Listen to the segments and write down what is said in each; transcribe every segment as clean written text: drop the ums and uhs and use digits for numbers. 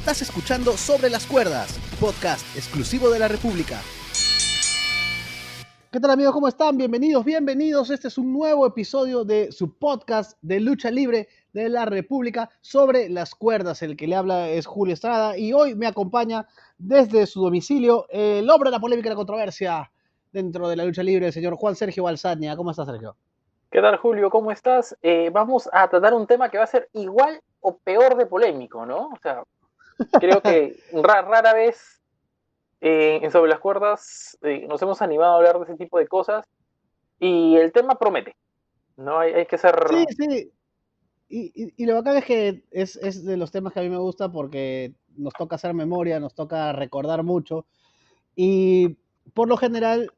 Estás escuchando Sobre las Cuerdas, podcast exclusivo de La República. ¿Qué tal, amigos? ¿Cómo están? Bienvenidos. Este es un nuevo episodio de su podcast de lucha libre de La República, Sobre las Cuerdas. El que le habla es Julio Estrada y hoy me acompaña desde su domicilio el hombre de la polémica y la controversia dentro de la lucha libre, el señor Juan Sergio Balsania. ¿Cómo estás, Sergio? ¿Qué tal, Julio? ¿Cómo estás? Vamos a tratar un tema que va a ser igual o peor de polémico, ¿no? O sea, creo que rara vez en Sobre las Cuerdas nos hemos animado a hablar de ese tipo de cosas y el tema promete, ¿no? Hay que ser... Sí. Y lo bacán es que es de los temas que a mí me gusta porque nos toca hacer memoria, nos toca recordar mucho. Y por lo general,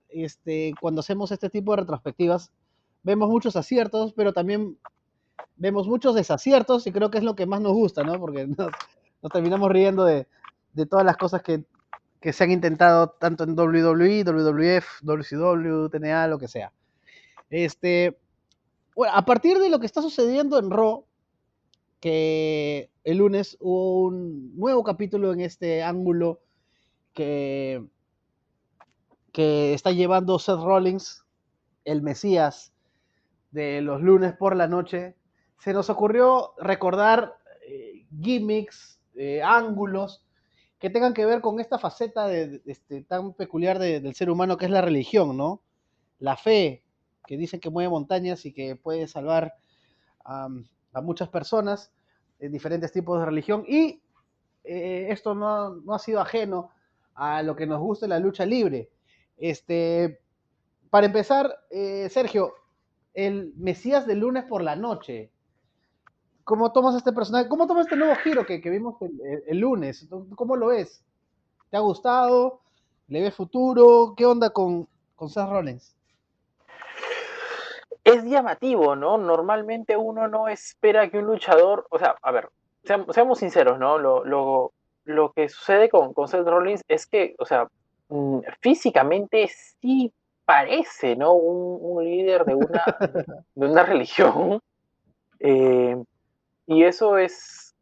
cuando hacemos este tipo de retrospectivas, vemos muchos aciertos, pero también vemos muchos desaciertos y creo que es lo que más nos gusta, ¿no? Porque nos terminamos riendo de todas las cosas que se han intentado tanto en WWE, WWF, WCW, TNA, lo que sea. Bueno, a partir de lo que está sucediendo en Raw, que el lunes hubo un nuevo capítulo en este ángulo que está llevando Seth Rollins, el Mesías de los lunes por la noche. Se nos ocurrió recordar gimmicks, ángulos que tengan que ver con esta faceta tan peculiar del ser humano que es la religión, ¿no? La fe, que dicen que mueve montañas y que puede salvar a muchas personas de diferentes tipos de religión. Y esto no ha sido ajeno a lo que nos gusta la lucha libre. Para empezar, Sergio, el Mesías del lunes por la noche. ¿Cómo tomas este personaje? ¿Cómo tomas este nuevo giro que vimos el lunes? ¿Cómo lo ves? ¿Te ha gustado? ¿Le ves futuro? ¿Qué onda con Seth Rollins? Es llamativo, ¿no? Normalmente uno no espera que un luchador... O sea, a ver, seamos sinceros, ¿no? Lo que sucede con Seth Rollins es que, o sea, físicamente sí parece, ¿no? Un líder de una religión. Y eso es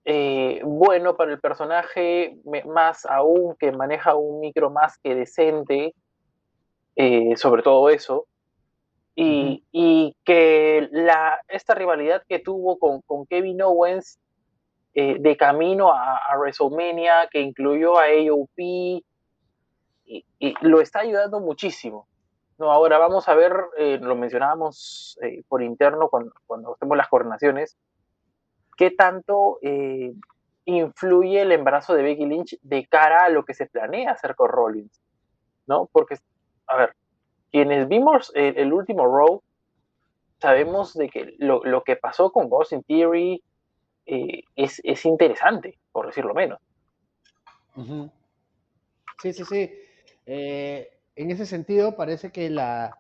bueno para el personaje, más aún que maneja un micro más que decente, sobre todo eso. Uh-huh. Y que esta rivalidad que tuvo con Kevin Owens de camino a WrestleMania, que incluyó a AOP, y lo está ayudando muchísimo. No, ahora vamos a ver, lo mencionábamos por interno cuando hacemos las coordinaciones, qué tanto influye el embarazo de Becky Lynch de cara a lo que se planea hacer con Rollins, ¿no? Porque, a ver, quienes vimos el último Raw, sabemos de que lo que pasó con Austin Theory es interesante, por decirlo menos. Uh-huh. Sí. En ese sentido, parece que la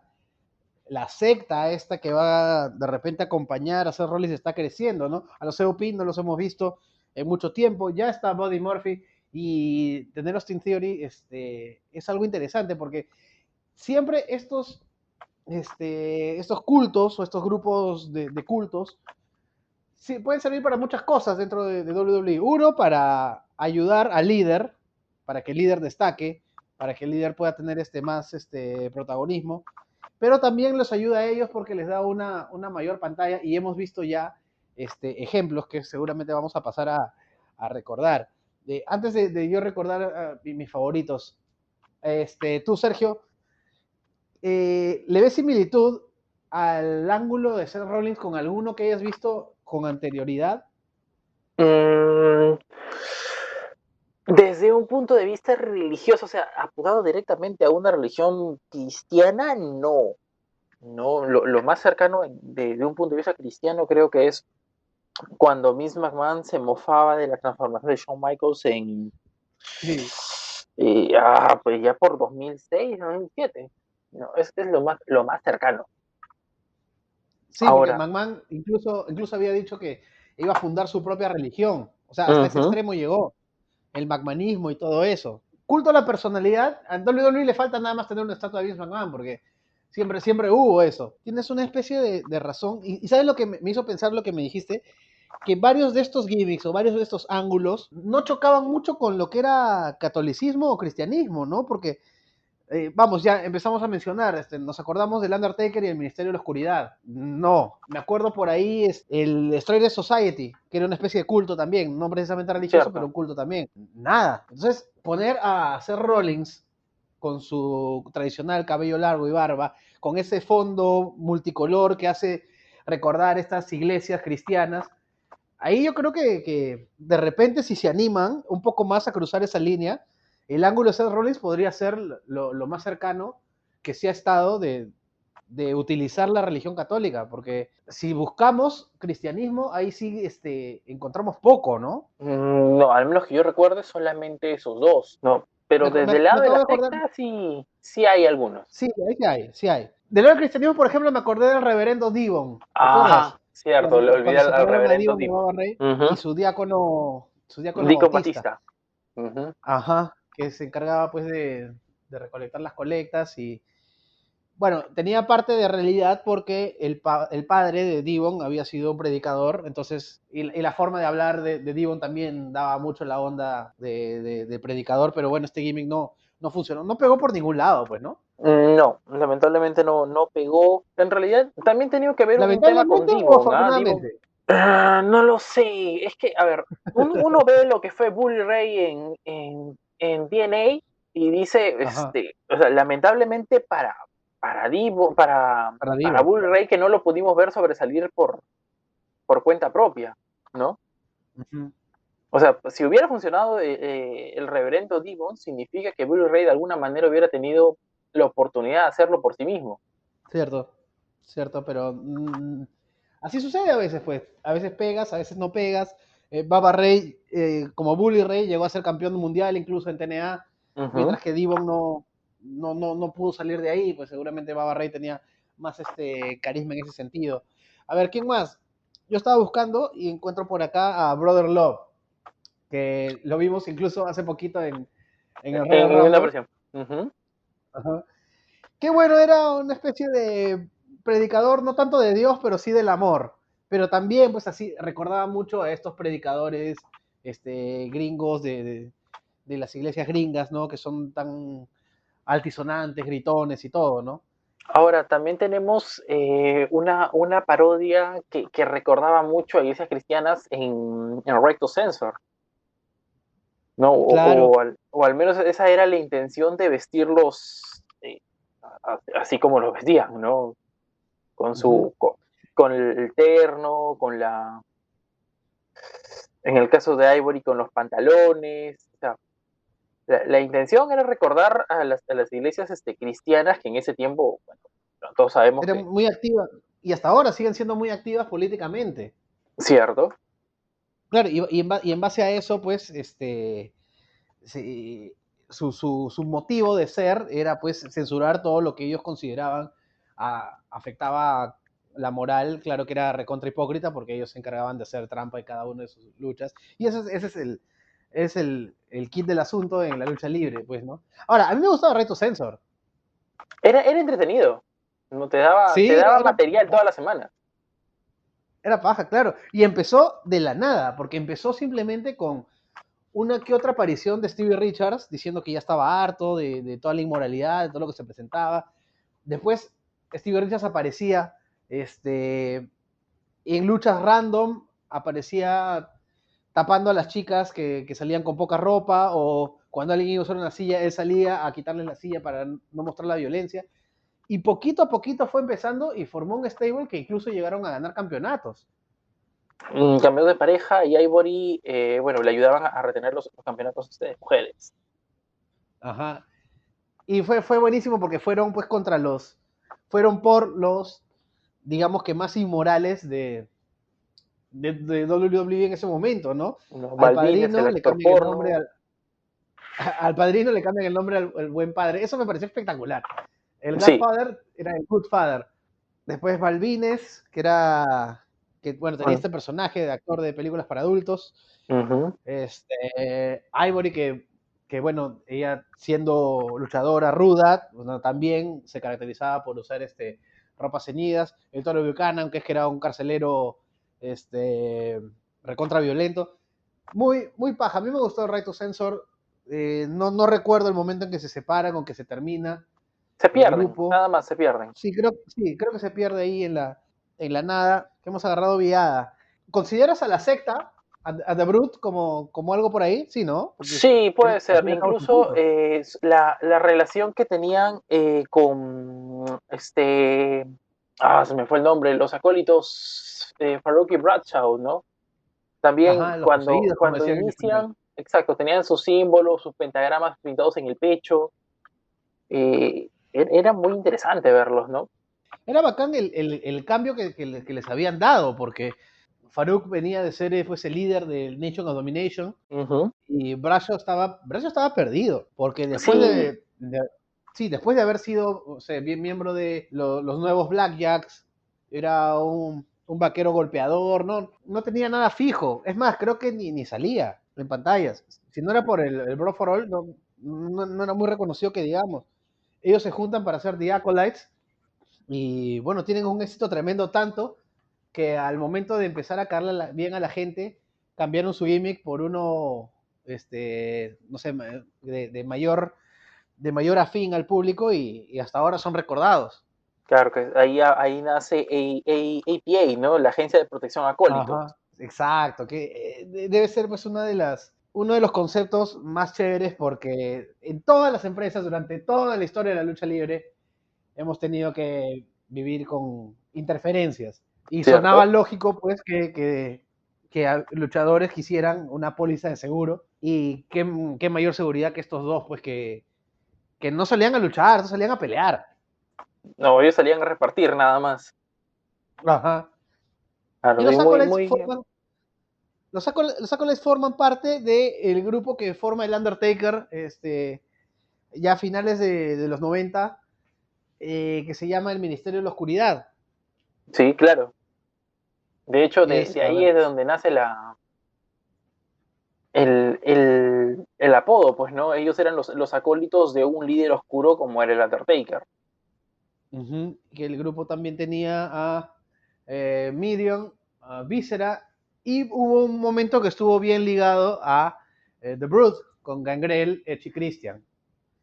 secta esta que va de repente a acompañar a Seth Rollins está creciendo, ¿no? A los EOP no los hemos visto en mucho tiempo, ya está Buddy Murphy y tener Austin Theory es algo interesante porque siempre estos cultos o estos grupos de cultos sí, pueden servir para muchas cosas dentro de WWE. Uno, para ayudar al líder, para que el líder destaque, para que el líder pueda tener más protagonismo, pero también los ayuda a ellos porque les da una mayor pantalla y hemos visto ya ejemplos que seguramente vamos a pasar a recordar. Antes de yo recordar mis favoritos, tú, Sergio, ¿le ves similitud al ángulo de Seth Rollins con alguno que hayas visto con anterioridad? Desde un punto de vista religioso, o sea, apuntado directamente a una religión cristiana, no. No, lo más cercano de un punto de vista cristiano creo que es cuando Vince McMahon se mofaba de la transformación de Shawn Michaels Sí. pues ya por 2006, 2007. No, es lo más cercano. Sí, porque Ahora, McMahon incluso había dicho que iba a fundar su propia religión. O sea, hasta ese extremo llegó el McMahonismo y todo eso. Culto a la personalidad, a WWE le falta nada más tener una estatua de Vince McMahon, porque siempre hubo eso. Tienes una especie de razón. Y ¿sabes lo que me hizo pensar lo que me dijiste? que varios de estos gimmicks o varios de estos ángulos no chocaban mucho con lo que era catolicismo o cristianismo, ¿no? Porque, vamos, ya empezamos a mencionar, nos acordamos del Undertaker y el Ministerio de la Oscuridad. No, me acuerdo por ahí el Destroyer Society, que era una especie de culto también, no precisamente religioso, Cierto. pero un culto también. Nada. Entonces, poner a Seth Rollins con su tradicional cabello largo y barba, con ese fondo multicolor que hace recordar estas iglesias cristianas, ahí yo creo que de repente si se animan un poco más a cruzar esa línea, el ángulo de Seth Rollins podría ser lo más cercano que se ha estado de utilizar la religión católica, porque si buscamos cristianismo, ahí sí encontramos poco, ¿no? No, al menos que yo recuerde solamente esos dos, ¿no? Pero desde el Me lado de acabo la de acordar, secta sí hay algunos. sí, ahí sí hay, sí hay. Del lado del cristianismo, por ejemplo, me acordé del reverendo Devon, ¿te acuerdas? Ajá, cierto, le olvidé Cuando al separaron a reverendo Devon de Dimon. Baba Rey y Ujú. su diácono Deacon Bautista. Batista. Ujú. Ajá, que se encargaba pues de recolectar las colectas y, bueno, tenía parte de realidad porque el padre de Devon había sido un predicador, entonces, y la forma de hablar de Devon también daba mucho la onda de predicador, pero bueno, este gimmick no funcionó, no pegó por ningún lado, pues, ¿no? No, lamentablemente no pegó. En realidad, también tenía que ver un tema con Lamentablemente o Devon, ¿ah? Devon. afortunadamente. No lo sé. Es que, a ver, uno ve lo que fue Bully Ray en TNA y dice, Ajá, o sea, lamentablemente para Devon, para para Devon, Bully claro. Ray que no lo pudimos ver sobresalir por cuenta propia, ¿no? Ujú. O sea, si hubiera funcionado el reverendo Devon, significa que Bully Ray de alguna manera hubiera tenido la oportunidad de hacerlo por sí mismo. Cierto, cierto, pero así sucede a veces, pues. A veces pegas, a veces no pegas. Baba Rey, como Bully Ray, llegó a ser campeón mundial incluso en TNA, Ujú. mientras que Devon no pudo salir de ahí, pues seguramente Baba Rey tenía más carisma en ese sentido. A ver, ¿quién más? Yo estaba buscando y encuentro por acá a Brother Love, que lo vimos incluso hace poquito en el Royal En una Rumble. versión. Ujú. Ajá. Qué bueno, era una especie de predicador, no tanto de Dios, pero sí del amor. Pero también, pues así, recordaba mucho a estos predicadores gringos de las iglesias gringas, ¿no? Que son tan altisonantes, gritones y todo, ¿no? Ahora, también tenemos una parodia que recordaba mucho a iglesias cristianas en Recto Censor, ¿no? Claro. O al menos esa era la intención de vestirlos así como los vestían, ¿no? Con Ujú. con el terno, en el caso de Ivory, con los pantalones. O sea, la intención era recordar a las iglesias cristianas que en ese tiempo, bueno, todos sabemos Eran que, muy activas, y hasta ahora siguen siendo muy activas políticamente. cierto. Claro, y en base a eso, pues, sí, su motivo de ser era pues censurar todo lo que ellos consideraban afectaba la moral, claro que era recontra hipócrita porque ellos se encargaban de hacer trampa en cada una de sus luchas. Y ese es el kit del asunto en la lucha libre, pues, ¿no? Ahora, a mí me gustaba Reto Sensor. Era entretenido. No te Sí, daba material toda la semana. era paja, claro. Y empezó de la nada, porque empezó simplemente con una que otra aparición de Stevie Richards diciendo que ya estaba harto de toda la inmoralidad, de todo lo que se presentaba. Después, Steve Richards aparecía en luchas random, aparecía tapando a las chicas que salían con poca ropa, o cuando alguien iba a usar una silla, él salía a quitarles la silla para no mostrar la violencia. Y poquito a poquito fue empezando y formó un stable que incluso llegaron a ganar campeonatos. Cambió de pareja y Ivory, bueno, le ayudaban a retener los campeonatos de mujeres. Ajá. Y fue buenísimo porque fueron pues fueron por los, digamos que más inmorales de WWE en ese momento, ¿no? Los Al Balvines, el padrino le actor cambian el nombre porno. al padrino le cambian el nombre al buen padre. Eso me pareció espectacular. El Sí. Godfather era el Good Father. Después Balvines, que bueno, tenía Bueno, este personaje de actor de películas para adultos. ujú. Ivory, que bueno, ella siendo luchadora ruda, bueno, también se caracterizaba por usar ropas ceñidas. El Toro Buchanan, que era un carcelero este, recontra violento. Muy, muy paja. A mí me gustó el Right to Censor. No recuerdo el momento en que se separan o que se termina Se el pierden, grupo. nada más se pierden. Sí, creo que se pierde ahí en la nada, que hemos agarrado viada. ¿Consideras a la secta, a The Brute, como algo por ahí? Sí, ¿no? Porque Sí, puede al ser. fin y al cabo son Incluso cultos. la relación que tenían con se me fue el nombre, los acólitos Farouk y Bradshaw, ¿no? También Ajá, los cuando, poseídos, como cuando decían en español. inician, exacto, tenían sus símbolos, sus pentagramas pintados en el pecho. Era muy interesante verlos, ¿no? Era bacán el cambio que les habían dado, porque Farouk venía de ser pues, el líder del Nation of Domination Ujú. y Bradshaw estaba perdido, porque Sí, sí, después de haber sido, o sea, bien miembro de los nuevos Blackjacks, era un vaquero golpeador, no tenía nada fijo. Es más, creo que ni salía en pantallas. Si no era por el Bro for All, no era muy reconocido que digamos. Ellos se juntan para hacer The Acolytes y bueno, tienen un éxito tremendo tanto que al momento de empezar a caerle bien a la gente, cambiaron su gimmick por uno, no sé, de mayor afín al público y hasta ahora son recordados. claro que ahí nace APA, ¿no? La Agencia de Protección Acólito. Ajá, exacto, que debe ser pues uno de los conceptos más chéveres porque en todas las empresas durante toda la historia de la lucha libre hemos tenido que vivir con interferencias. Y sonaba ¿Cierto? lógico, pues, que luchadores quisieran una póliza de seguro. Y qué mayor seguridad que estos dos, pues, que no salían a luchar, no salían a pelear. No, ellos salían a repartir nada más. Ajá. Y Claro, y los Acolytes forman parte del grupo que forma el Undertaker, ya a finales de los 90, que se llama el Ministerio de la Oscuridad. sí, claro. De hecho, de A ahí ver, es de donde nace el apodo, pues, ¿no? Ellos eran los acólitos de un líder oscuro como era el Undertaker. que el grupo también tenía a Midian, a Viscera, y hubo un momento que estuvo bien ligado a The Brood, con Gangrel, Edge y Christian.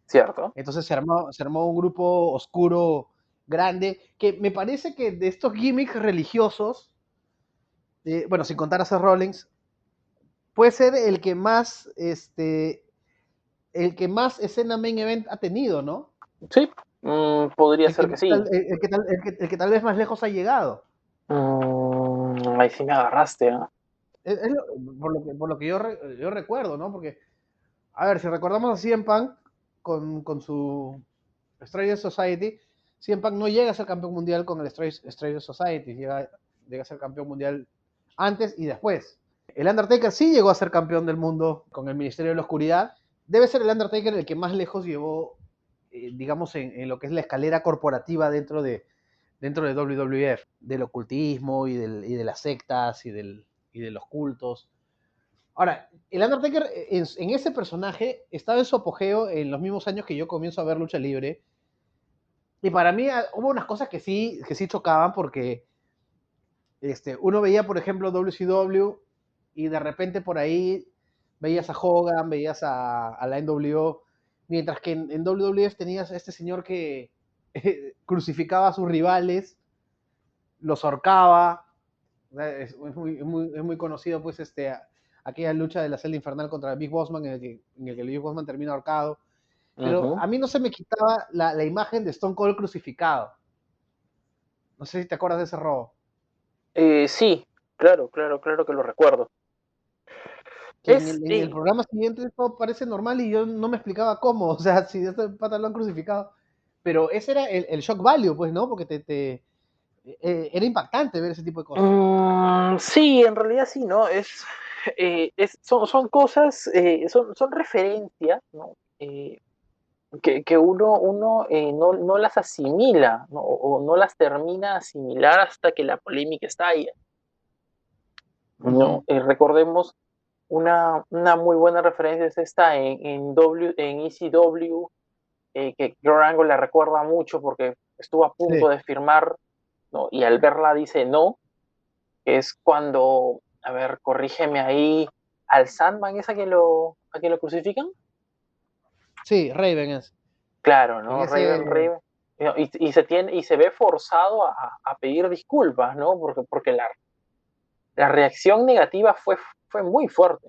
¿Cierto? Entonces se armó un grupo oscuro grande, que me parece que de estos gimmicks religiosos, bueno, sin contar a Seth Rollins, puede ser el que más escena main event ha tenido, ¿no? Sí, podría El que, ser que sí. tal vez más lejos ha llegado. Ahí sí me agarraste, ¿ah? Por lo que yo recuerdo, ¿no? Porque, a ver, si recordamos a CM Punk con su Stranger Society, CM Punk no llega a ser campeón mundial con el Stranger Society, llega a ser campeón mundial antes y después. El Undertaker sí llegó a ser campeón del mundo con el Ministerio de la Oscuridad. Debe ser el Undertaker el que más lejos llevó, digamos, en lo que es la escalera corporativa dentro de WWF, del ocultismo y de las sectas y de los cultos. Ahora, el Undertaker en ese personaje estaba en su apogeo en los mismos años que yo comienzo a ver lucha libre. Y para mí hubo unas cosas que sí chocaban porque uno veía, por ejemplo, WCW y de repente por ahí veías a Hogan, veías a la NWO, mientras que en WWF tenías a este señor que crucificaba a sus rivales, los ahorcaba. Es muy conocido, pues, aquella lucha de la celda infernal contra Big Bossman, en el que el Big Bossman termina ahorcado. Pero Ujú. a mí no se me quitaba la imagen de Stone Cold crucificado. No sé si te acuerdas de ese robo. Sí, claro, claro, claro que lo recuerdo. Que en Es, el, en el programa siguiente todo parece normal y yo no me explicaba cómo. O sea, si este pata lo han crucificado. Pero ese era el shock value, pues, ¿no? Porque era impactante ver ese tipo de cosas. sí, en realidad sí, ¿no? Son cosas, son referencias, ¿no? Que uno no las asimila, ¿no? O no las termina de asimilar hasta que la polémica estalla, ¿no? Ujú. Recordemos una muy buena referencia es esta en ECW, que Kurt Angle la recuerda mucho porque estuvo a punto Sí. de firmar, ¿no? Y al verla dice no, que es cuando, a ver, corrígeme ahí, al Sandman es a quien lo crucifican. Sí, Raven es. Claro, En ¿no? ese, Raven, y se ve forzado a pedir disculpas, ¿no? Porque la reacción negativa fue muy fuerte.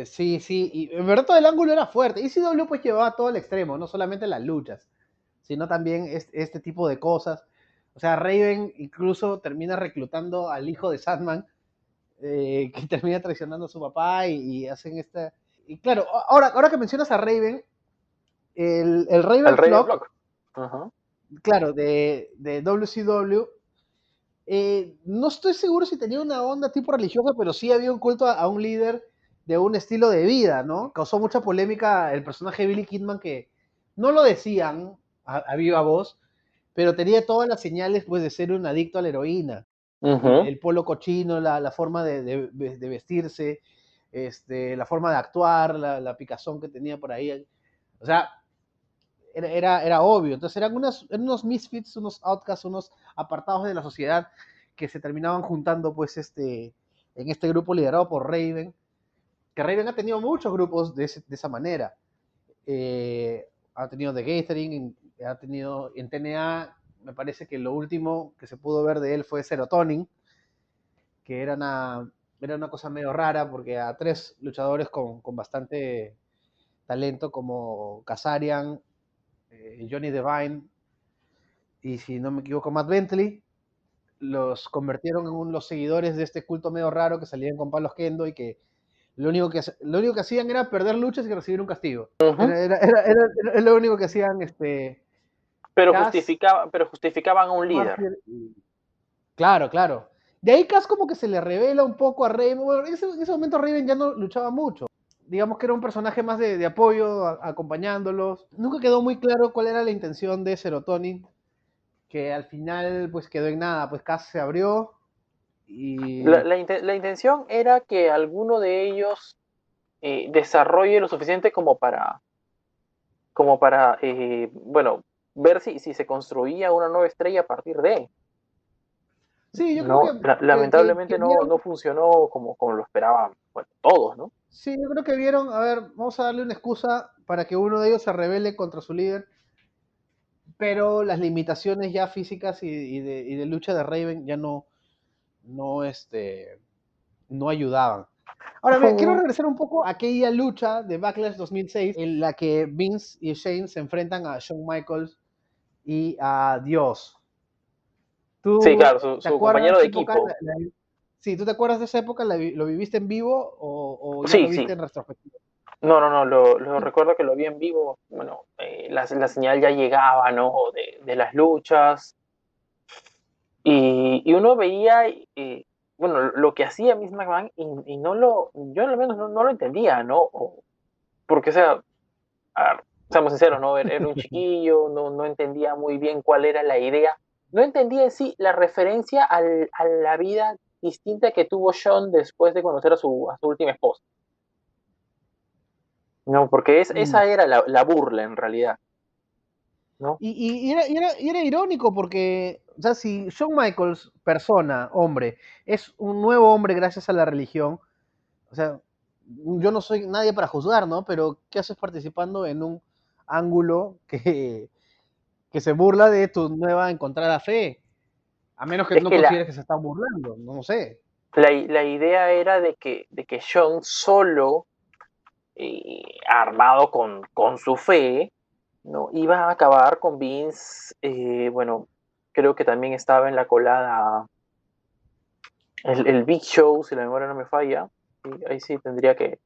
sí, sí, y en verdad todo el ángulo era fuerte. ECW pues llevaba todo el extremo, no solamente las luchas, sino también este tipo de cosas. O sea, Raven incluso termina reclutando al hijo de Sandman, que termina traicionando a su papá y hacen esta... Y claro, ahora que mencionas a Raven, el El Raven Raven Flock, Flock. Ajá. claro, de WCW, no estoy seguro si tenía una onda tipo religiosa, pero sí había un culto a un líder de un estilo de vida, ¿no? Causó mucha polémica el personaje de Billy Kidman, que no lo decían a viva voz, pero tenía todas las señales pues, de ser un adicto a la heroína. Ujú. El polo cochino, la forma de vestirse, la forma de actuar, la picazón que tenía por ahí. O sea, era obvio. Entonces eran unos misfits, unos outcasts, unos apartados de la sociedad que se terminaban juntando pues en este grupo liderado por Raven, que Raven ha tenido muchos grupos de esa manera. Ha tenido The Gathering, ha tenido en TNA, me parece que lo último que se pudo ver de él fue Serotonin, que era una cosa medio rara porque a tres luchadores con bastante talento como Kazarian, Johnny Devine y si no me equivoco Matt Bentley, los convirtieron en los seguidores de este culto medio raro que salían con palos kendo y que lo único que hacían era perder luchas y recibir un castigo. Ujú. Era lo único que hacían Cass, Pero justificaban a un líder. Martyr y... Claro, claro. De ahí Cass como que se le revela un poco a Raven. Bueno, en ese momento Raven ya no luchaba mucho. Digamos que era un personaje más de apoyo, acompañándolos. Nunca quedó muy claro cuál era la intención de Serotonin, que al final pues quedó en nada. Pues Cass se abrió y... La intención era que alguno de ellos desarrolle lo suficiente bueno, ver si se construía una nueva estrella a partir de. Sí, yo creo No, que lamentablemente vieron, no funcionó como lo esperaban, bueno, todos, ¿no? sí, yo creo que vieron, a ver, vamos a darle una excusa para que uno de ellos se rebele contra su líder, pero las limitaciones ya físicas y de lucha de Raven ya no, no ayudaban. Ahora, quiero regresar un poco a aquella lucha de Backlash 2006 en la que Vince y Shane se enfrentan a Shawn Michaels y a Dios. Sí, ¿Tú claro, te su acuerdas de compañero de esa época? equipo. Sí, ¿tú te acuerdas de esa época? ¿Lo viviste en vivo o ya Sí, lo viste sí. en retrospectiva? No, lo recuerdo que lo vi en vivo. Bueno, la señal ya llegaba, ¿no? De las luchas. Y uno veía, bueno, lo que hacía Miss McMahon y yo al menos no lo entendía, ¿no? Porque, o sea, a ver, seamos sinceros, ¿no? Era un chiquillo, no entendía muy bien cuál era la idea. No entendía en sí la referencia a la vida distinta que tuvo Sean después de conocer a su última esposa. No, porque Mm. esa era la burla en realidad, ¿no? Y era irónico porque, o sea, si Shawn Michaels, persona, hombre, es un nuevo hombre gracias a la religión, o sea, yo no soy nadie para juzgar, ¿no? Pero ¿qué haces participando en un ángulo que se burla de tu nueva encontrada fe? A menos que Es no que consideres que se están burlando, no sé. la idea era de que Sean solo, armado con su fe, ¿no? Iba a acabar con Vince, bueno, creo que también estaba en la colada el Big Show, si la memoria no me falla, y ahí sí tendría que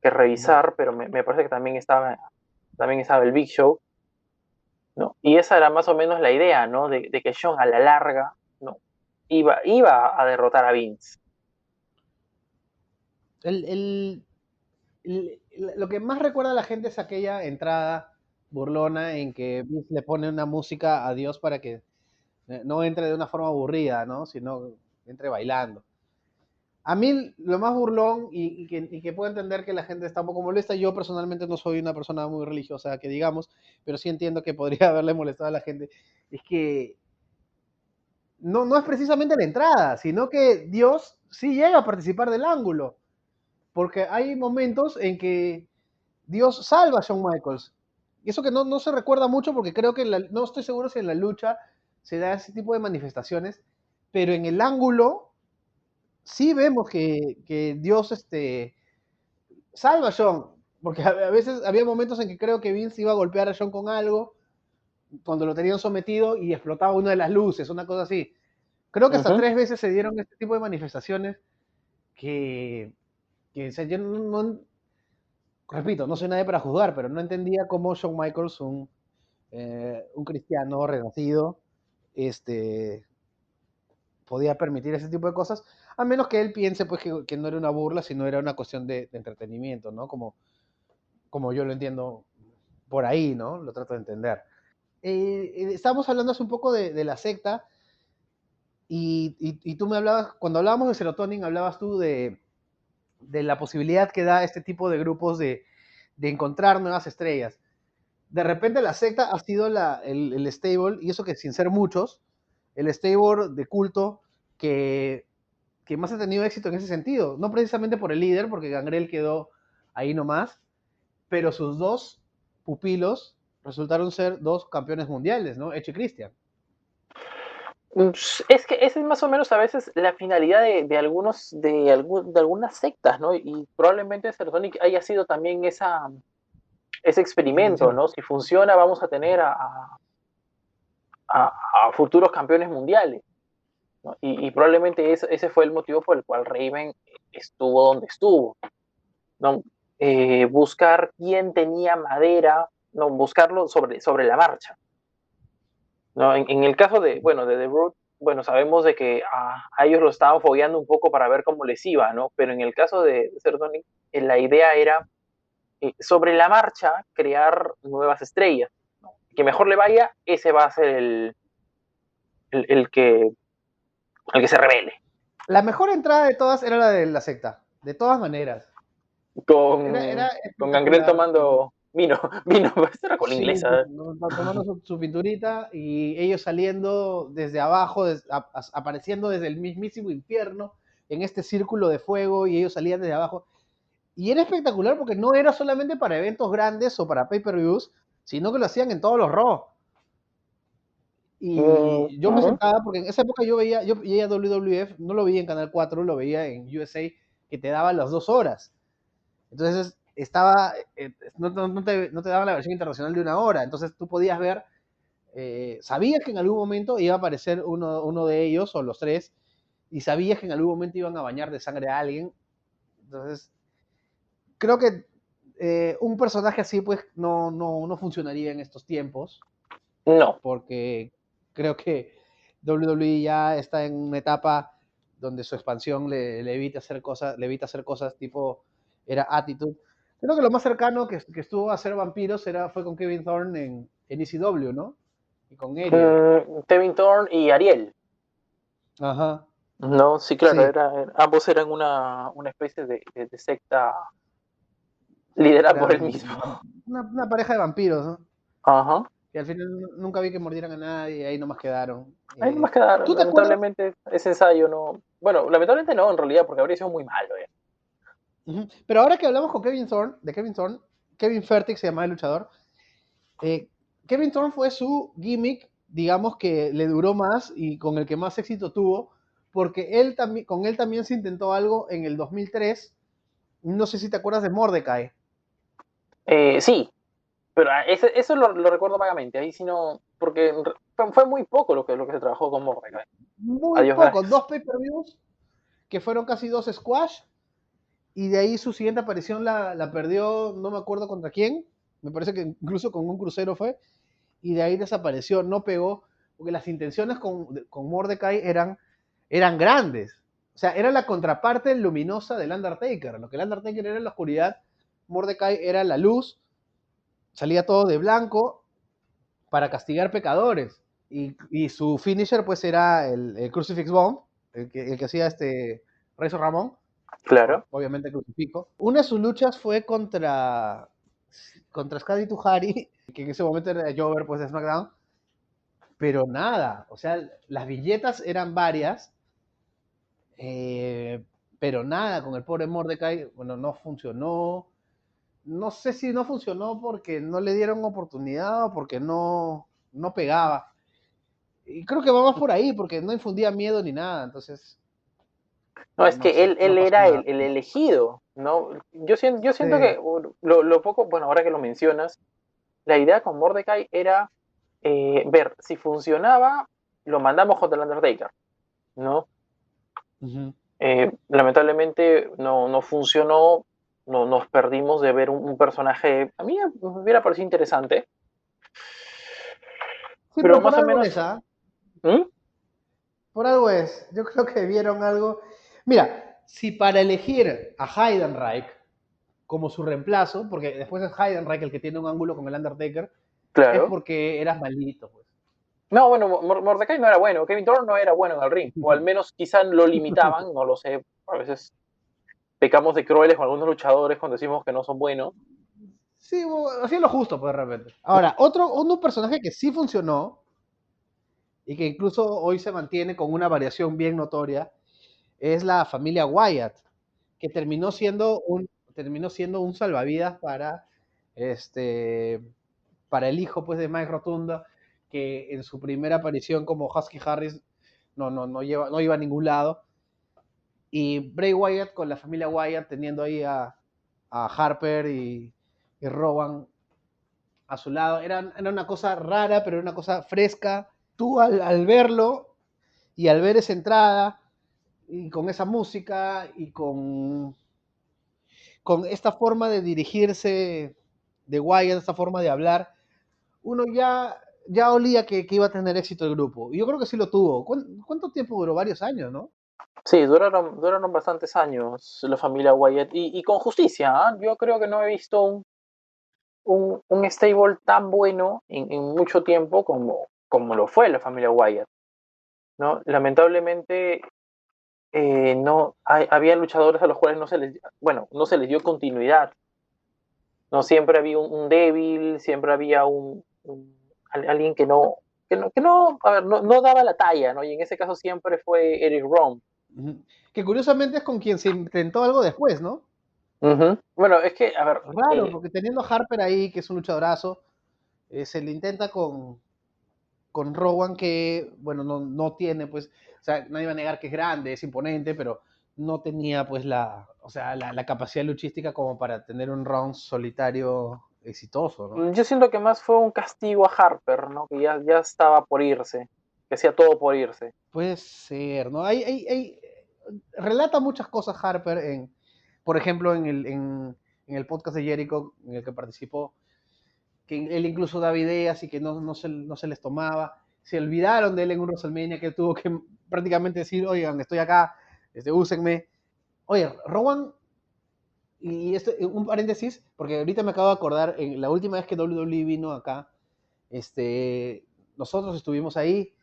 Ya. revisar, pero me parece que también estaba el Big Show, ¿no? Y esa era más o menos la idea, ¿no? De que Sean a la larga, ¿no? Iba a derrotar a Vince. El, el, lo que más recuerda a la gente es aquella entrada burlona en que Vince le pone una música a Dios para que no entre de una forma aburrida, ¿no? Sino entre bailando. A mí lo más burlón y que puedo entender que la gente está un poco molesta, yo personalmente no soy una persona muy religiosa, que digamos, pero sí entiendo que podría haberle molestado a la gente, es que no es precisamente la entrada, sino que Dios sí llega a participar del ángulo, porque hay momentos en que Dios salva a Shawn Michaels. Y eso que no se recuerda mucho porque creo que no estoy seguro si en la lucha se da ese tipo de manifestaciones, pero en el ángulo sí vemos que Dios salva a Shawn, porque a veces había momentos en que creo que Vince iba a golpear a Shawn con algo cuando lo tenían sometido y explotaba una de las luces, una cosa así. Creo que hasta Ujú. 3 veces se dieron este tipo de manifestaciones que o sea, yo repito, no soy nadie para juzgar, pero no entendía cómo Shawn Michaels, un cristiano renacido, este, podía permitir ese tipo de cosas, a menos que él piense pues que no era una burla, sino era una cuestión de entretenimiento, ¿no? Como yo lo entiendo por ahí, ¿no? Lo trato de entender. Estábamos hablando hace un poco de la secta y tú me hablabas, cuando hablábamos de Serotonin, hablabas tú de la posibilidad que da este tipo de grupos de encontrar nuevas estrellas. De repente la secta ha sido el stable, y eso que sin ser muchos, el stable de culto que más ha tenido éxito en ese sentido. No precisamente por el líder, porque Gangrel quedó ahí nomás, pero sus dos pupilos resultaron ser dos campeones mundiales, ¿no? Edge y Christian. Es que esa es más o menos a veces la finalidad de algunas sectas, ¿no? Y probablemente Serotonin haya sido también ese La experimento, intención. ¿no? Si funciona, vamos a tener a futuros campeones mundiales, ¿no? Y probablemente ese fue el motivo por el cual Raven estuvo donde estuvo, ¿no? Buscar quién tenía madera, ¿no? Buscarlo sobre la marcha, ¿no? En el caso bueno, de The Root, bueno, sabemos de que a ellos lo estaban fogueando un poco para ver cómo les iba, ¿no? Pero en el caso de Serotonin, la idea era sobre la marcha crear nuevas estrellas, ¿no? Que mejor le vaya, ese va a ser el, el que, el que se revele. La mejor entrada de todas era la de la secta, de todas maneras. Era Con Gangrel espectacular. tomando vino, vino, pues era con la Sí, inglesa. tomando su pinturita y ellos saliendo desde abajo, apareciendo desde el mismísimo infierno en este círculo de fuego y ellos salían desde abajo. Y era espectacular porque no era solamente para eventos grandes o para pay-per-views, sino que lo hacían en todos los Raw. Y yo me Ujú. sentaba, porque en esa época yo veía WWF, no lo veía en Canal 4, lo veía en USA, que te daba las 2 horas. Entonces no te daban la versión internacional de 1 hora, entonces tú podías ver, sabías que en algún momento iba a aparecer uno de ellos o los tres, y sabías que en algún momento iban a bañar de sangre a alguien. Entonces, creo que un personaje así pues no funcionaría en estos tiempos, No, porque creo que WWE ya está en una etapa donde su expansión le evita hacer cosas tipo, era Attitude. Creo que lo más cercano que estuvo a ser vampiros fue con Kevin Thorne en ECW, ¿no? Y con Ariel. Tevin Thorne y Ariel. Ajá, No, sí, claro, sí. ambos eran una especie de secta liderada por él Eran mismo. una pareja de vampiros, ¿no? Ajá. Que al final nunca vi que mordieran a nadie y ahí nomás quedaron. Ahí nomás quedaron, ¿Tú te acuerdas? lamentablemente, ese ensayo no. Bueno, lamentablemente no, en realidad, porque habría sido muy malo, ¿eh? Ujú. Pero ahora que hablamos con de Kevin Thorne, Kevin Fertig se llamaba el luchador. eh, Kevin Thorne fue su gimmick, digamos que le duró más y con el que más éxito tuvo, porque con él también se intentó algo en el 2003. No sé si te acuerdas de Mordecai. Sí, pero eso lo recuerdo vagamente. Ahí sí no. Porque fue muy poco lo que se trabajó con Mordecai. Muy Adiós, poco, gracias. 2 pay-per-views, que fueron casi 2 squash, y de ahí su siguiente aparición la perdió, no me acuerdo contra quién, me parece que incluso con un crucero fue, y de ahí desapareció, no pegó, porque las intenciones con Mordecai eran grandes. O sea, era la contraparte luminosa del Undertaker. Lo que el Undertaker era en la oscuridad, Mordecai era la luz, salía todo de blanco para castigar pecadores. Y su finisher, pues, era el Crucifix Bomb, el que hacía Razor Ramón, Claro. obviamente crucifijo. Una de sus luchas fue contra Scotty Tuhari, que en ese momento era Jover, pues, de SmackDown, pero nada, o sea, las billetas eran varias, pero nada, con el pobre Mordecai, bueno, no funcionó. No sé si no funcionó porque no le dieron oportunidad o porque no pegaba. Y creo que va más por ahí, porque no infundía miedo ni nada, entonces, No, es no que sé, no él pasó era nada. el elegido, ¿no? Yo Sí. siento que lo poco, bueno, ahora que lo mencionas, la idea con Mordecai era ver si funcionaba, lo mandamos contra el Undertaker, ¿no? Ujú. Lamentablemente no funcionó, no, nos perdimos de ver un personaje, a mí me hubiera parecido interesante, Sí, pero pero por más o algo es, menos, ¿ah? ¿Mm? Por algo es. Yo creo que vieron algo. Mira, si para elegir a Heidenreich como su reemplazo, porque después es Heidenreich el que tiene un ángulo con el Undertaker, es Claro. porque eras maldito, pues. No, bueno, Mordecai no era bueno, Kevin Thorne no era bueno en el ring, o al menos quizá lo limitaban, no lo sé, a veces pecamos de crueles con algunos luchadores cuando decimos que no son buenos. Sí, hacía lo justo, pues, de repente. Ahora, un personaje que sí funcionó y que incluso hoy se mantiene con una variación bien notoria es la familia Wyatt, que terminó siendo un salvavidas este, para el hijo pues, de Mike Rotunda, que en su primera aparición como Husky Harris no iba a ningún lado. Y Bray Wyatt con la familia Wyatt teniendo ahí a Harper y Rowan a su lado. Era una cosa rara, pero era una cosa fresca. Tú al verlo y al ver esa entrada y con esa música y con esta forma de dirigirse de Wyatt, esta forma de hablar, uno ya olía que iba a tener éxito el grupo. Y yo creo que sí lo tuvo. ¿Cuánto tiempo duró? Varios años, ¿no? Sí, duraron bastantes años la familia Wyatt y con justicia, ¿ah? Yo creo que no he visto un stable tan bueno en mucho tiempo como lo fue la familia Wyatt, ¿no? Lamentablemente no había luchadores a los cuales no se les dio continuidad, no siempre había un débil, siempre había alguien que no, a ver, no daba la talla, ¿no? Y en ese caso siempre fue Eric Rowan. Que curiosamente es con quien se intentó algo después, ¿no? Ujú. Bueno, es que, a ver, Raro, porque teniendo a Harper ahí, que es un luchadorazo, se le intenta con Rowan, que, bueno, no tiene, pues, o sea, nadie va a negar que es grande, es imponente, pero no tenía, pues, o sea, la capacidad luchística como para tener un round solitario exitoso, ¿no? yo siento que más fue un castigo a Harper, ¿no? Que ya estaba por irse, que hacía todo por irse. Puede ser, ¿no? Relata muchas cosas Harper por ejemplo, en el podcast de Jericho en el que participó, que él incluso daba ideas y que no se les tomaba. Se olvidaron de él en un WrestleMania que tuvo que prácticamente decir, oigan, estoy acá, úsenme. Oye, Rowan, y esto, un paréntesis, porque ahorita me acabo de acordar, en la última vez que WWE vino acá, nosotros estuvimos ahí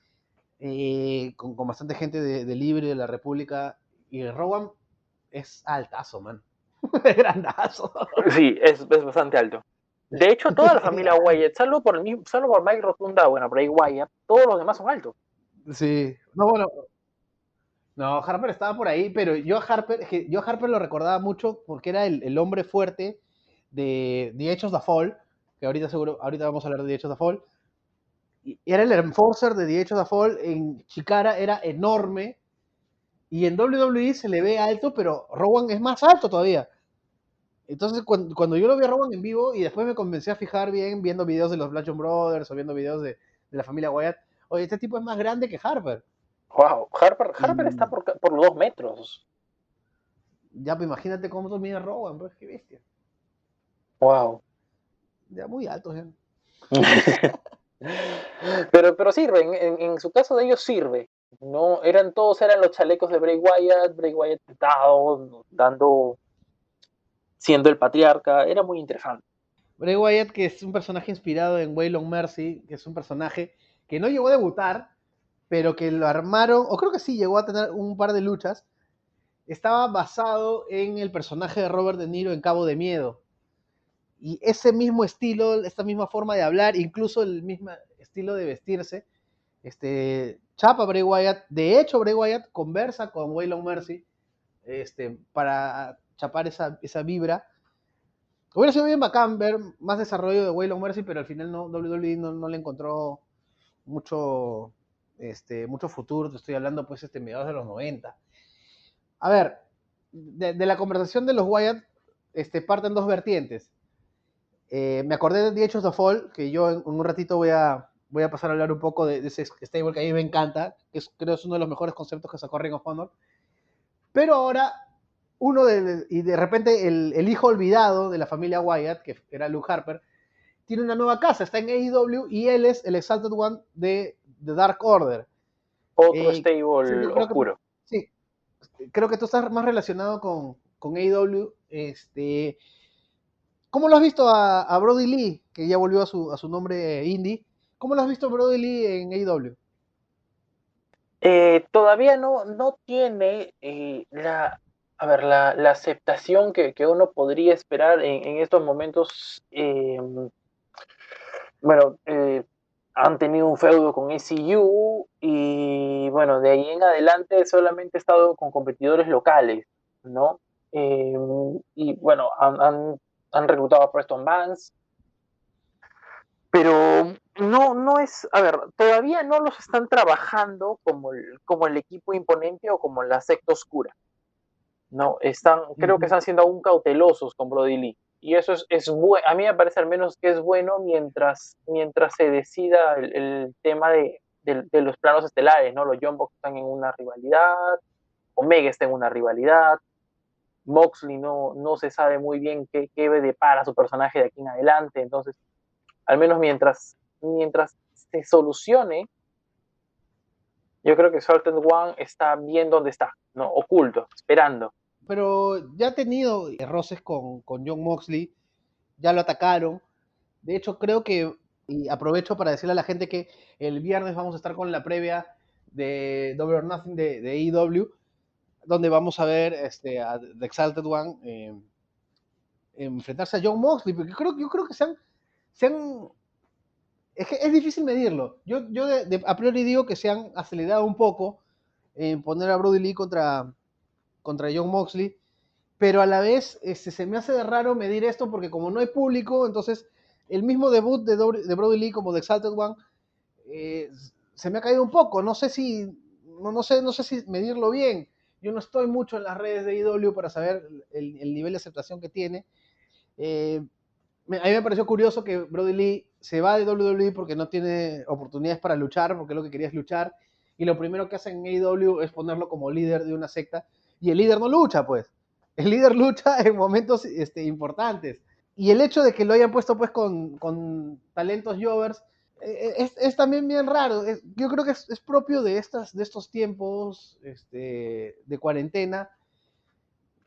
con bastante gente de Libre, de la República, y Rowan es altazo, man. Es grandazo. Sí, es bastante alto. De hecho, toda la familia Wyatt, salvo por Mike Rotunda, bueno, Bray Wyatt, todos los demás son altos. Sí. No, bueno, no, Harper estaba por ahí, pero yo a Harper lo recordaba mucho porque era el hombre fuerte de The Edge of the Fall, que ahorita vamos a hablar de The Edge of the Fall. Y era el enforcer de The Edge of the Fall, en Chikara era enorme, y en WWE se le ve alto, pero Rowan es más alto todavía. Entonces, cuando yo lo vi a Rowan en vivo y después me comencé a fijar bien, viendo videos de los Bludgeon Brothers o viendo videos de la familia Wyatt, oye, este tipo es más grande que Harper. Wow, Harper está Y por los 2 metros. ya, pues imagínate cómo mide Rowan, pues qué bestia. Wow. Ya muy alto, ya. Pero sirve, en su caso de ellos sirve. No, todos eran los chalecos de Bray Wyatt siendo el patriarca, era muy interesante. Bray Wyatt, que es un personaje inspirado en Waylon Mercy, que es un personaje que no llegó a debutar, pero que lo armaron, o creo que sí llegó a tener un par de luchas, estaba basado en el personaje de Robert De Niro en Cabo de Miedo. Y ese mismo estilo, esta misma forma de hablar, incluso el mismo estilo de vestirse, chapa Bray Wyatt. De hecho, Bray Wyatt conversa con Waylon Mercy para chapar esa vibra. Hubiera sido bien bacán ver más desarrollo de Waylon Mercy, pero al final WWE no le encontró mucho, mucho futuro. Te estoy hablando, pues, mediados de los 90. A ver, de la conversación de los Wyatt, parten dos vertientes. Me acordé de The Age of the Fall, que yo en un ratito voy a pasar a hablar un poco de ese stable que a mí me encanta, que creo es uno de los mejores conceptos que sacó Ring of Honor. Pero ahora, y de repente el hijo olvidado de la familia Wyatt, que era Luke Harper, tiene una nueva casa, está en AEW y él es el Exalted One de Dark Order. Otro stable oscuro. Sí, creo que tú estás más relacionado con AEW. ¿Cómo lo has visto a Brody Lee, que ya volvió a su nombre indie? ¿Cómo lo has visto a Brody Lee en AEW? Todavía no tiene la aceptación que uno podría esperar en estos momentos. Bueno, han tenido un feudo con ECU y bueno, de ahí en adelante solamente he estado con competidores locales, ¿no? Y bueno, han reclutado a Preston Vance, pero no es, a ver, todavía no los están trabajando como el equipo imponente o como la secta oscura, ¿no? Creo que están siendo aún cautelosos con Brody Lee. Y eso es bueno, a mí me parece al menos que es bueno mientras se decida el tema de los planos estelares, ¿no? Los Young Bucks están en una rivalidad, Omega está en una rivalidad, Moxley no se sabe muy bien qué depara su personaje de aquí en adelante, entonces, al menos mientras se solucione, yo creo que Exalted One está bien donde está, ¿no? Oculto, esperando. Pero ya ha tenido roces con Jon Moxley, ya lo atacaron. De hecho, creo que, y aprovecho para decirle a la gente que el viernes vamos a estar con la previa de Double or Nothing de AEW, donde vamos a ver a The Exalted One enfrentarse a Jon Moxley, porque yo creo que es difícil medirlo. Yo a priori digo que se han acelerado un poco en poner a Brody Lee contra Jon Moxley, pero a la vez se me hace de raro medir esto porque como no hay público, entonces el mismo debut de Brody Lee como The Exalted One se me ha caído un poco. No sé si medirlo bien. Yo no estoy mucho en las redes de IW para saber el nivel de aceptación que tiene. A mí me pareció curioso que Brody Lee se va de WWE porque no tiene oportunidades para luchar, porque lo que quería es luchar, y lo primero que hacen en AEW es ponerlo como líder de una secta, y el líder no lucha, pues. El líder lucha en momentos importantes. Y el hecho de que lo hayan puesto pues con talentos jovers es también bien raro. Yo creo que es propio de estos tiempos de cuarentena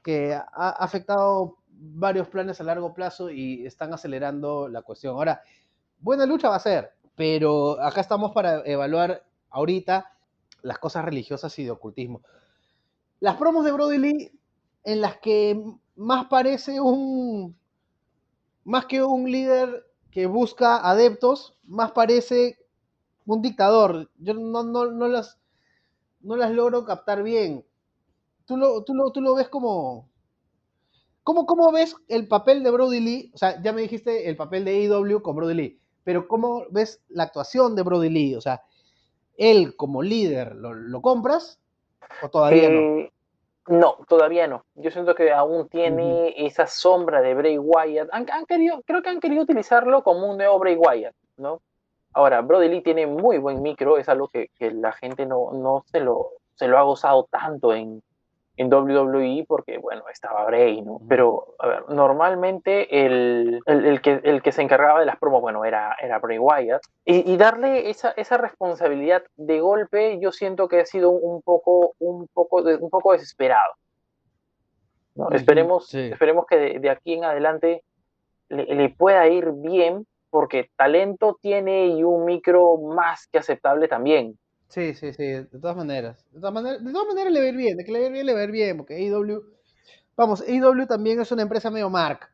que ha afectado varios planes a largo plazo y están acelerando la cuestión. Ahora, buena lucha va a ser, pero acá estamos para evaluar ahorita las cosas religiosas y de ocultismo. Las promos de Brody Lee, en las que más parece más que un líder que busca adeptos, más parece un dictador. Yo no las logro captar bien. Tú lo ves como... ¿Cómo ves el papel de Brody Lee? O sea, ya me dijiste el papel de AEW con Brody Lee, pero ¿cómo ves la actuación de Brody Lee? O sea, él como líder, ¿lo compras o todavía no? No, todavía no. Yo siento que aún tiene esa sombra de Bray Wyatt. Creo que han querido utilizarlo como un nuevo Bray Wyatt, ¿no? Ahora, Brody Lee tiene muy buen micro, es algo que la gente no se lo ha gozado tanto en WWE porque, bueno, estaba Bray, ¿no? Pero, a ver, normalmente el que se encargaba de las promos, bueno, era Bray Wyatt. Y darle esa responsabilidad de golpe, yo siento que ha sido un poco desesperado, ¿no? Esperemos que de aquí en adelante le pueda ir bien, porque talento tiene y un micro más que aceptable también. Sí, de todas maneras. De todas maneras le va a ir bien, de que le va a ir bien, le va a ir bien, porque AEW, vamos, AEW también es una empresa medio mark.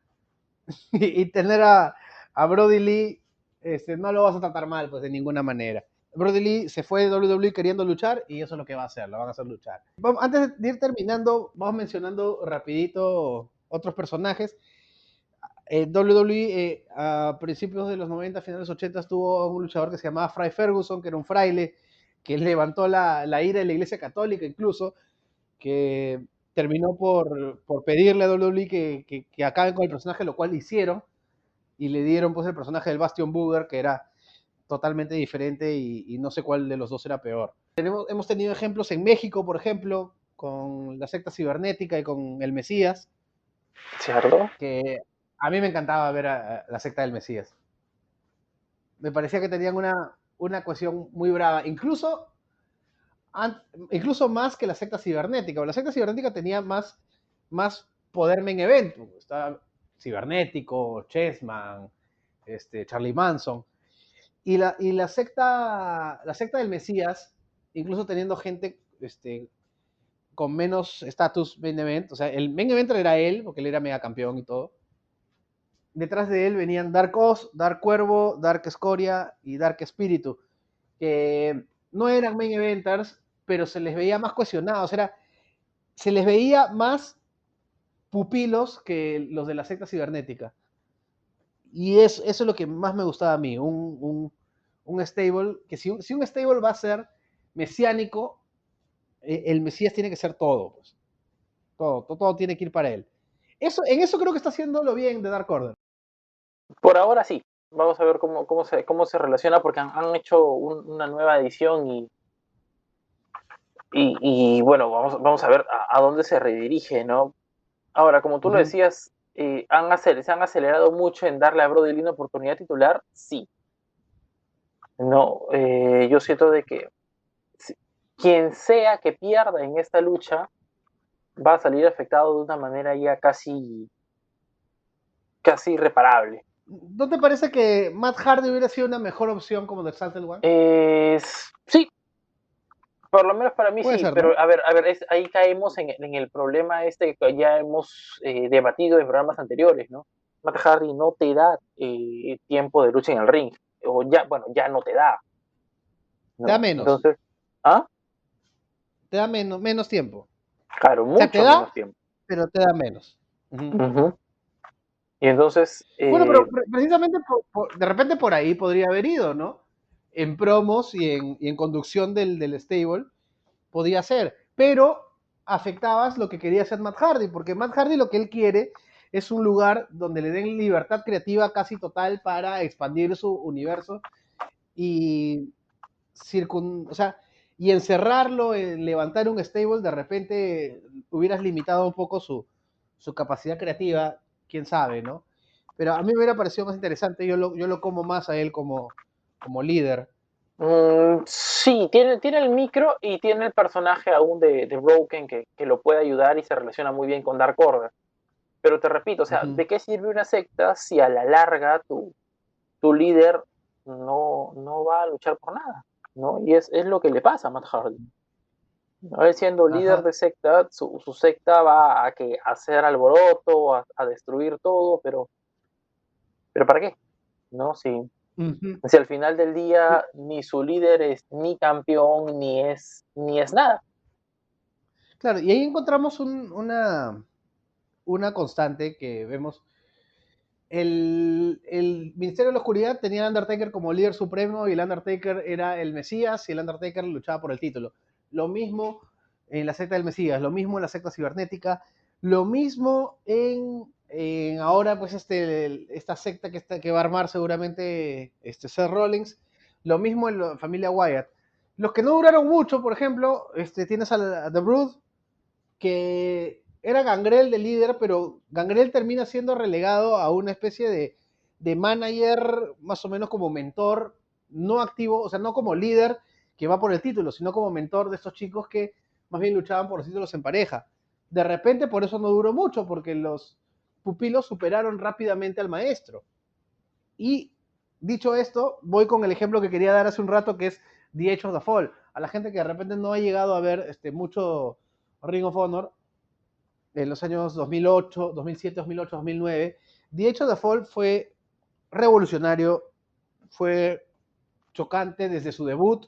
y tener a Brody Lee, no lo vas a tratar mal, pues de ninguna manera. Brody Lee se fue de WWE queriendo luchar y eso es lo que va a hacer, lo van a hacer luchar. Antes de ir terminando, vamos mencionando rapidito otros personajes. WWE a principios de los 90, finales de los 80 tuvo un luchador que se llamaba Fry Ferguson, que era un fraile que levantó la ira de la Iglesia Católica incluso, que terminó por pedirle a WWE que acaben con el personaje, lo cual hicieron, y le dieron pues el personaje del Bastion Booger, que era totalmente diferente y no sé cuál de los dos era peor. Hemos tenido ejemplos en México, por ejemplo, con la secta cibernética y con el Mesías, ¿Cierto? que a mí me encantaba ver a la secta del Mesías. Me parecía que tenían una cohesión muy brava, incluso más que la secta cibernética. La secta cibernética tenía más poder main event. Estaba Cibernético, Chessman, Charlie Manson. Y la secta del Mesías, incluso teniendo gente con menos estatus main event, o sea, el main eventer era él, porque él era mega campeón y todo. Detrás de él venían Dark Oz, Dark Cuervo, Dark Escoria y Dark Espíritu, que no eran main eventers, pero se les veía más cohesionados, se les veía más pupilos que los de la secta cibernética. Y eso es lo que más me gustaba a mí, un stable, que si un stable va a ser mesiánico, el Mesías tiene que ser todo, pues. Todo tiene que ir para él. En eso creo que está haciéndolo bien de Dark Order. Por ahora sí. Vamos a ver cómo se relaciona, porque han hecho una nueva edición y bueno, vamos a ver a dónde se redirige, ¿no? Ahora, como tú lo decías, se han acelerado mucho en darle a Brody Lee una oportunidad titular, sí. No, yo siento de que quien sea que pierda en esta lucha va a salir afectado de una manera ya casi irreparable. ¿No te parece que Matt Hardy hubiera sido una mejor opción como The Exalted One? Sí, por lo menos para mí Puede sí, ser, pero ¿no? a ver, ahí caemos en el problema que ya hemos debatido en programas anteriores, ¿no? Matt Hardy no te da tiempo de lucha en el ring, o ya no te da, Te da ¿no? menos. Entonces, ¿ah? Te da menos tiempo. Claro, O sea, te mucho da, menos tiempo. pero te da menos. Uh-huh. Uh-huh. Y entonces, Bueno, pero precisamente de repente por ahí podría haber ido, ¿no? En promos y en conducción del stable, podía ser. Pero afectabas lo que quería hacer Matt Hardy, porque Matt Hardy lo que él quiere es un lugar donde le den libertad creativa casi total para expandir su universo y o sea, y encerrarlo, levantar un stable, de repente hubieras limitado un poco su capacidad creativa, quién sabe, ¿no? Pero a mí me hubiera parecido más interesante, yo lo como más a él como líder. sí, tiene el micro y tiene el personaje aún de Broken que lo puede ayudar y se relaciona muy bien con Dark Order. Pero te repito, o sea, Uh-huh. ¿de qué sirve una secta si a la larga tu líder no va a luchar por nada? ¿No? Y es lo que le pasa a Matt Hardy. ¿No? Él siendo líder Ajá. de secta, su secta va a hacer alboroto, a destruir todo, pero ¿para qué? ¿No? Uh-huh. Si al final del día ni su líder es ni campeón ni es nada. Claro, y ahí encontramos una constante que vemos. El Ministerio de la Oscuridad tenía al Undertaker como líder supremo y el Undertaker era el Mesías y el Undertaker luchaba por el título. Lo mismo en la secta del Mesías, lo mismo en la secta cibernética, lo mismo en ahora pues esta secta que va a armar seguramente Seth Rollins, lo mismo en la familia Wyatt. Los que no duraron mucho, por ejemplo, tienes a The Brood, que era Gangrel de líder, pero Gangrel termina siendo relegado a una especie de manager, más o menos como mentor, no activo, o sea, no como líder que va por el título, sino como mentor de estos chicos que más bien luchaban por los títulos en pareja. De repente, por eso no duró mucho, porque los pupilos superaron rápidamente al maestro. Y dicho esto, voy con el ejemplo que quería dar hace un rato, que es The Age of the Fall. A la gente que de repente no ha llegado a ver mucho Ring of Honor, en los años 2008, 2007, 2008, 2009, The Age of the Fall fue revolucionario, fue chocante desde su debut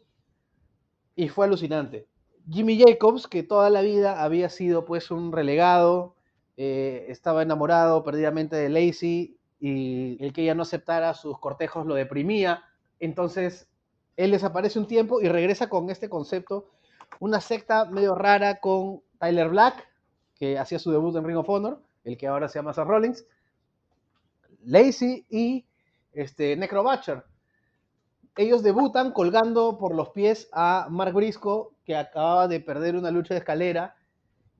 y fue alucinante. Jimmy Jacobs, que toda la vida había sido pues un relegado, estaba enamorado perdidamente de Lacey y el que ella no aceptara sus cortejos lo deprimía. Entonces él desaparece un tiempo y regresa con este concepto, una secta medio rara con Tyler Black, que hacía su debut en Ring of Honor, el que ahora se llama Seth Rollins, Lacey y Necro Butcher. Ellos debutan colgando por los pies a Mark Briscoe, que acababa de perder una lucha de escalera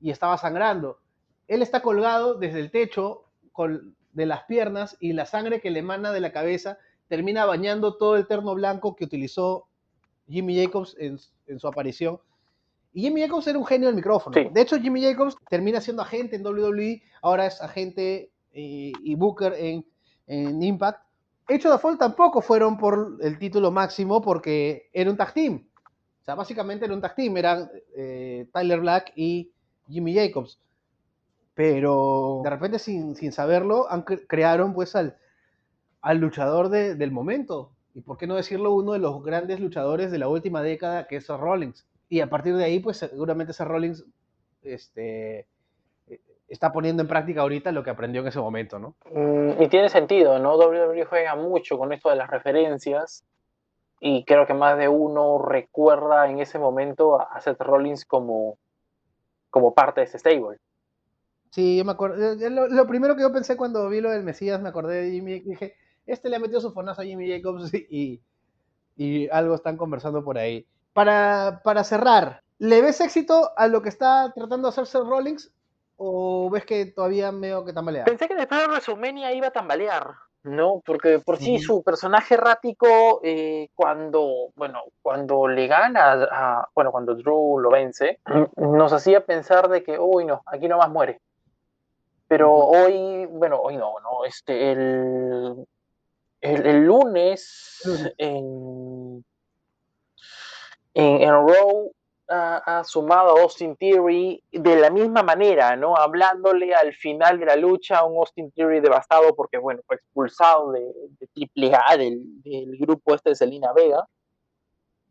y estaba sangrando. Él está colgado desde el techo de las piernas y la sangre que le emana de la cabeza termina bañando todo el terno blanco que utilizó Jimmy Jacobs en su aparición. Y Jimmy Jacobs era un genio del micrófono. Sí. De hecho, Jimmy Jacobs termina siendo agente en WWE, ahora es agente y booker en Impact. Hecho de Fall tampoco fueron por el título máximo porque era un tag team. O sea, básicamente era un tag team, eran Tyler Black y Jimmy Jacobs. Pero de repente, sin saberlo, crearon pues al luchador del momento. Y por qué no decirlo, uno de los grandes luchadores de la última década, que es Seth Rollins. Y a partir de ahí, pues seguramente Seth Rollins está poniendo en práctica ahorita lo que aprendió en ese momento, ¿no? Y tiene sentido, ¿no? WWE juega mucho con esto de las referencias y creo que más de uno recuerda en ese momento a Seth Rollins como parte de ese stable. Sí, yo me acuerdo. Lo primero que yo pensé cuando vi lo del Mesías, me acordé de Jimmy, dije, le ha metido su fonazo a Jimmy Jacobs y algo están conversando por ahí. Para cerrar, ¿le ves éxito a lo que está tratando de hacer Seth Rollins o ves que todavía medio que tambalea? Pensé que después de WrestleMania iba a tambalear, ¿no? Porque por sí su personaje errático, cuando le gana cuando Drew lo vence, nos hacía pensar de que, uy, no, aquí nomás muere. Pero hoy no, el lunes en Raw ha sumado a Austin Theory de la misma manera, ¿no? Hablándole al final de la lucha a un Austin Theory devastado porque, fue expulsado de AAA del grupo de Zelina Vega.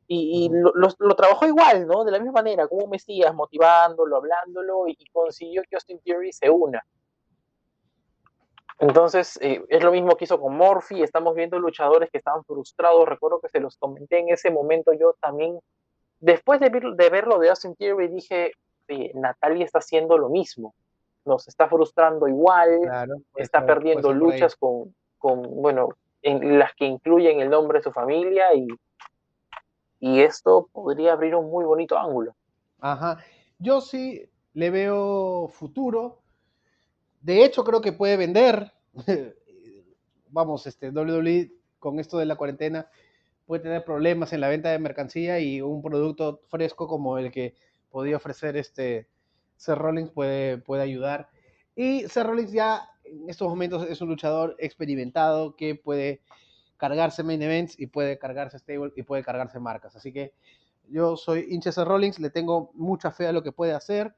Y lo trabajó igual, ¿no? De la misma manera, como un Mesías, motivándolo, hablándolo, y consiguió que Austin Theory se una. Entonces, es lo mismo que hizo con Murphy. Estamos viendo luchadores que estaban frustrados. Recuerdo que se los comenté en ese momento yo también. Después de verlo de Austin Theory, dije, Natalia está haciendo lo mismo. Nos está frustrando igual, claro, está perdiendo luchas en las que incluyen el nombre de su familia y esto podría abrir un muy bonito ángulo. Ajá. Yo sí le veo futuro. De hecho, creo que puede vender. Vamos, WWE con esto de la cuarentena puede tener problemas en la venta de mercancía y un producto fresco como el que podía ofrecer Seth Rollins puede ayudar. Y Seth Rollins ya en estos momentos es un luchador experimentado que puede cargarse main events y puede cargarse stable y puede cargarse marcas. Así que yo soy hincha de Seth Rollins, le tengo mucha fe a lo que puede hacer.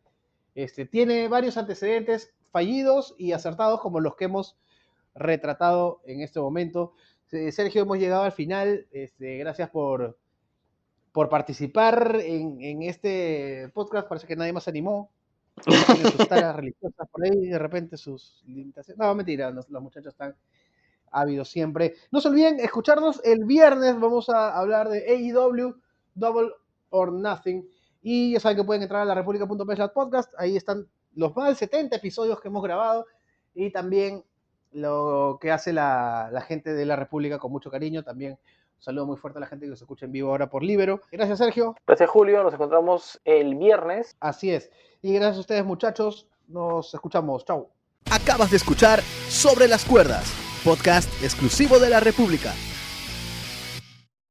Tiene varios antecedentes fallidos y acertados como los que hemos retratado en este momento. Sergio, hemos llegado al final. Gracias por participar en este podcast. Parece que nadie más se animó. Tienen sus tareas religiosas por ahí, de repente sus limitaciones. No, mentira, los muchachos están ávidos siempre. No se olviden escucharnos el viernes. Vamos a hablar de AEW Double or Nothing. Y ya saben que pueden entrar a larepublica.p/podcast. Ahí están los más de 70 episodios que hemos grabado. Y también lo que hace la gente de La República con mucho cariño. También un saludo muy fuerte a la gente que nos escucha en vivo ahora por Libero. Gracias, Sergio. Gracias, Julio. Nos encontramos el viernes. Así es. Y gracias a ustedes, muchachos. Nos escuchamos. Chau. Acabas de escuchar Sobre las Cuerdas, podcast exclusivo de La República.